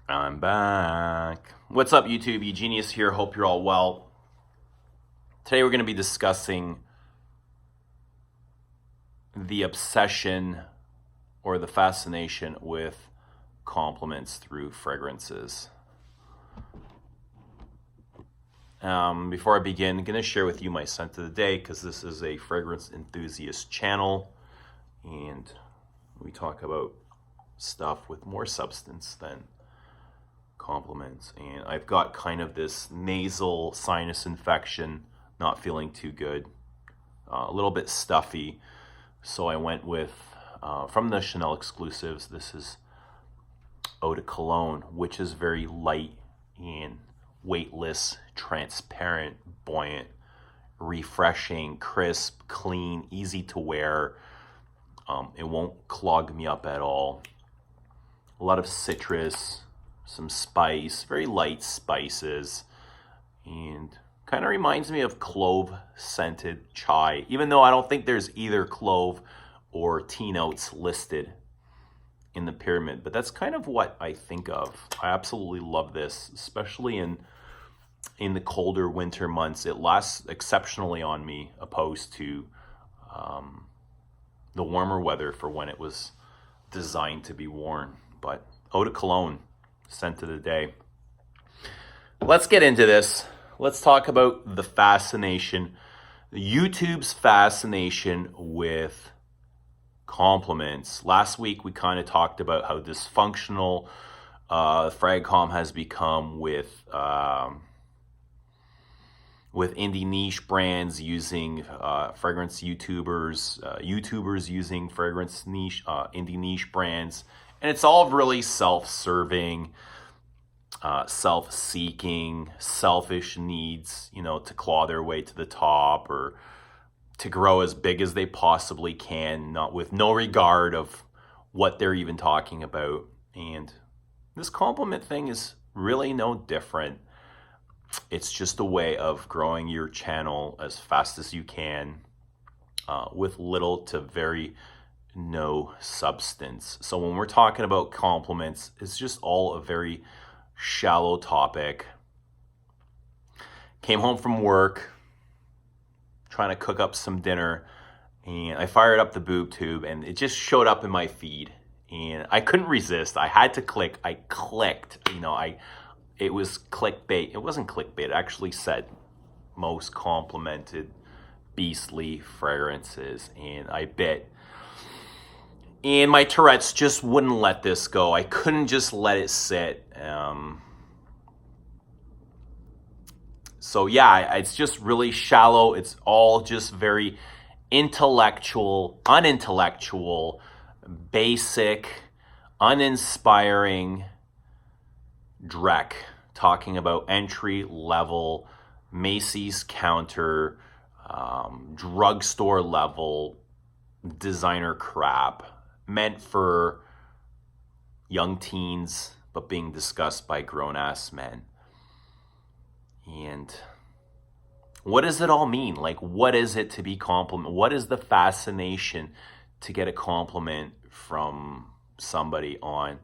I'm back. What's up, YouTube? Eugenius here. Hope you're all well. Today we're going to be discussing the obsession or the fascination with compliments through fragrances. Before I begin, I'm going to share with you my scent of the day because this is a fragrance enthusiast channel and we talk about stuff with more substance than compliments. And I've got kind of this nasal sinus infection, not feeling too good, a little bit stuffy. So I went with, from the Chanel exclusives, this is Eau de Cologne, which is very light and weightless, transparent, buoyant, refreshing, crisp, clean, easy to wear. It won't clog me up at all. A lot of citrus, some spice, very light spices, and kind of reminds me of clove scented chai, even though I don't think there's either clove or tea notes listed in the pyramid, but that's kind of what I think of. I absolutely love this, especially in the colder winter months. It lasts exceptionally on me, opposed to the warmer weather for when it was designed to be worn. But Eau de Cologne, scent of the day. Let's get into this. Let's talk about the fascination, YouTube's fascination with compliments. Last week we kind of talked about how dysfunctional Fragcom has become with indie niche brands using fragrance YouTubers using fragrance niche indie niche brands, and it's all really self-serving, self-seeking, selfish needs, to claw their way to the top or to grow as big as they possibly can, not with no regard of what they're even talking about. And this compliment thing is really no different. It's just a way of growing your channel as fast as you can, with little to very no substance. So when we're talking about compliments, it's just all a very shallow topic. Came home from work, trying to cook up some dinner, and I fired up the boob tube and it just showed up in my feed and I couldn't resist. I had to click. I clicked. It was clickbait. It wasn't clickbait. It actually said most complimented beastly fragrances, and I bit. And my Tourette's just wouldn't let this go. I couldn't just let it sit. So yeah, it's just really shallow. It's all just very unintellectual, basic, uninspiring dreck, talking about entry level, Macy's counter, drugstore level designer crap meant for young teens, but being discussed by grown-ass men. And what does it all mean? Like, what is it to be complimented? What is the fascination to get a compliment from somebody on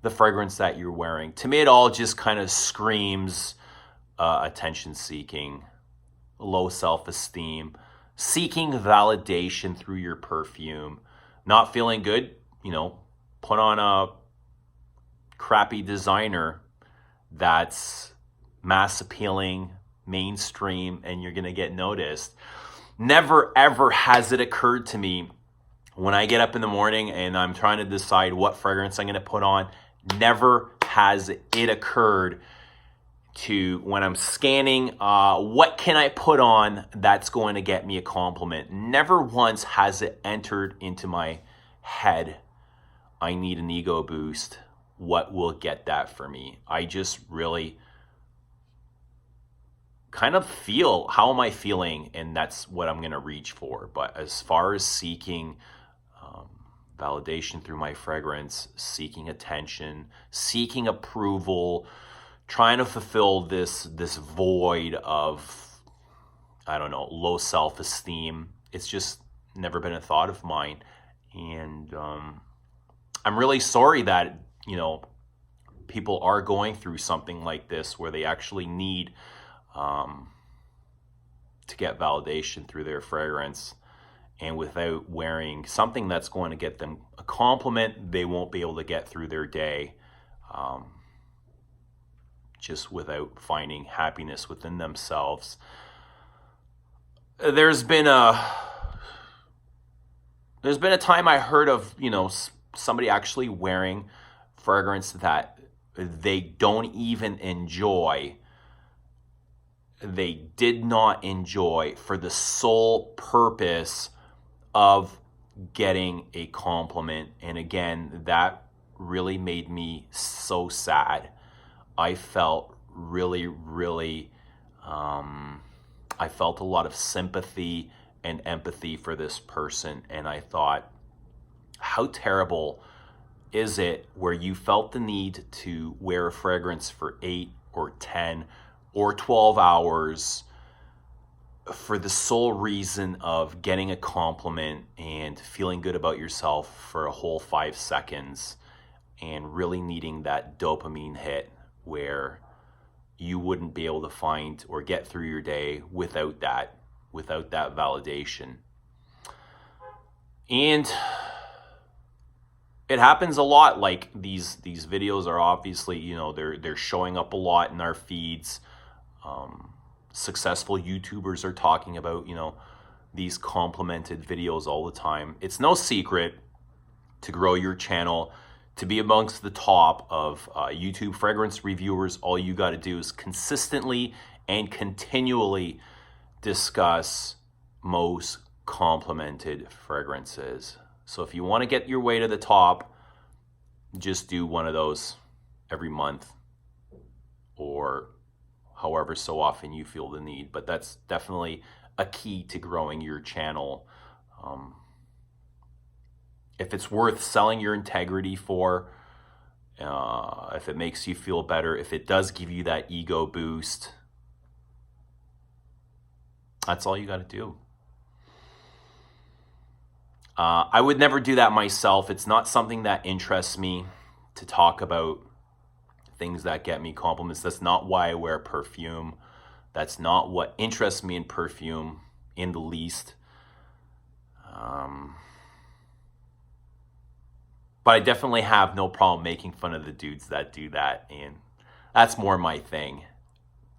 the fragrance that you're wearing? To me, it all just kind of screams attention-seeking, low self-esteem, seeking validation through your perfume, not feeling good, put on a crappy designer that's mass appealing, mainstream, and you're gonna get noticed. Never ever has it occurred to me when I get up in the morning and I'm trying to decide what fragrance I'm gonna put on. Never has it occurred to, when I'm scanning, what can I put on that's going to get me a compliment? Never once has it entered into my head, I need an ego boost. What will get that for me? I just really kind of feel, how am I feeling? And that's what I'm going to reach for. But as far as seeking validation through my fragrance, seeking attention, seeking approval, trying to fulfill this void of, I don't know, low self-esteem, it's just never been a thought of mine. And I'm really sorry that, people are going through something like this where they actually need to get validation through their fragrance, and without wearing something that's going to get them a compliment, they won't be able to get through their day, just without finding happiness within themselves. There's been a time I heard of, somebody actually wearing fragrance that they don't even enjoy. They did not enjoy for the sole purpose of getting a compliment. And again, that really made me so sad. I felt really, really, I felt a lot of sympathy and empathy for this person. And I thought, how terrible is it where you felt the need to wear a fragrance for 8 or 10 or 12 hours for the sole reason of getting a compliment and feeling good about yourself for a whole 5 seconds, and really needing that dopamine hit where you wouldn't be able to find or get through your day without that validation. And it happens a lot. Like these videos are obviously, they're showing up a lot in our feeds. Successful YouTubers are talking about, these complimented videos all the time. It's no secret to grow your channel, to be amongst the top of YouTube fragrance reviewers. All you got to do is consistently and continually discuss most complimented fragrances. So if you want to get your way to the top, just do one of those every month, or however so often you feel the need. But that's definitely a key to growing your channel. If it's worth selling your integrity for, if it makes you feel better, if it does give you that ego boost, that's all you got to do. I would never do that myself. It's not something that interests me to talk about things that get me compliments. That's not why I wear perfume. That's not what interests me in perfume in the least. But I definitely have no problem making fun of the dudes that do that. And that's more my thing.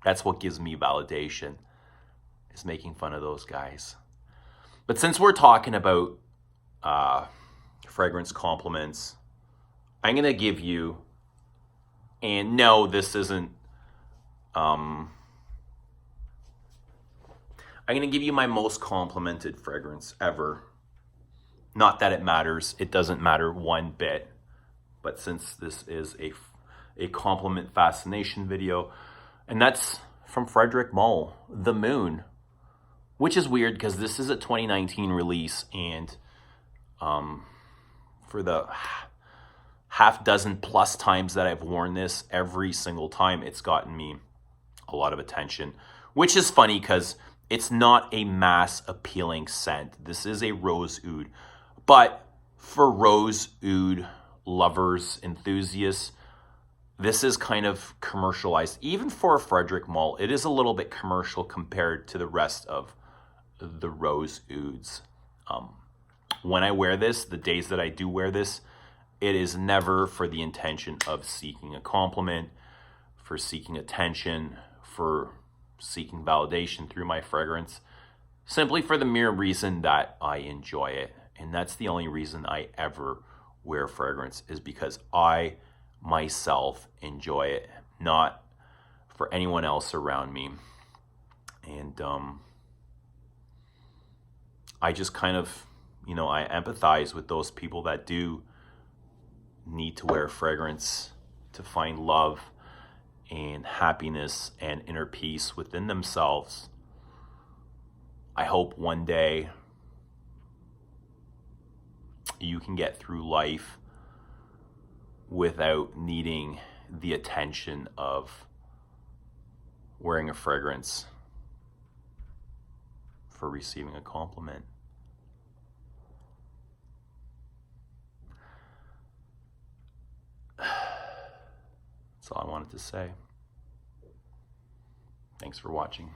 That's what gives me validation, is making fun of those guys. But since we're talking about fragrance compliments, I'm going to give you, and no, this isn't, I'm going to give you my most complimented fragrance ever. Not that it matters. It doesn't matter one bit. But since this is a compliment fascination video, and that's from Frederic Malle, The Moon, which is weird because this is a 2019 release, and for the half dozen plus times that I've worn this, every single time it's gotten me a lot of attention, which is funny because it's not a mass appealing scent. This is a rose oud. But for rose oud lovers, enthusiasts, this is kind of commercialized. Even for Frederic Malle, it is a little bit commercial compared to the rest of the rose ouds. When I wear this, the days that I do wear this, it is never for the intention of seeking a compliment, for seeking attention, for seeking validation through my fragrance. Simply for the mere reason that I enjoy it. And that's the only reason I ever wear fragrance, is because I myself enjoy it, not for anyone else around me. And I just kind of, I empathize with those people that do need to wear fragrance to find love and happiness and inner peace within themselves. I hope one day you can get through life without needing the attention of wearing a fragrance for receiving a compliment. That's all I wanted to say. Thanks for watching.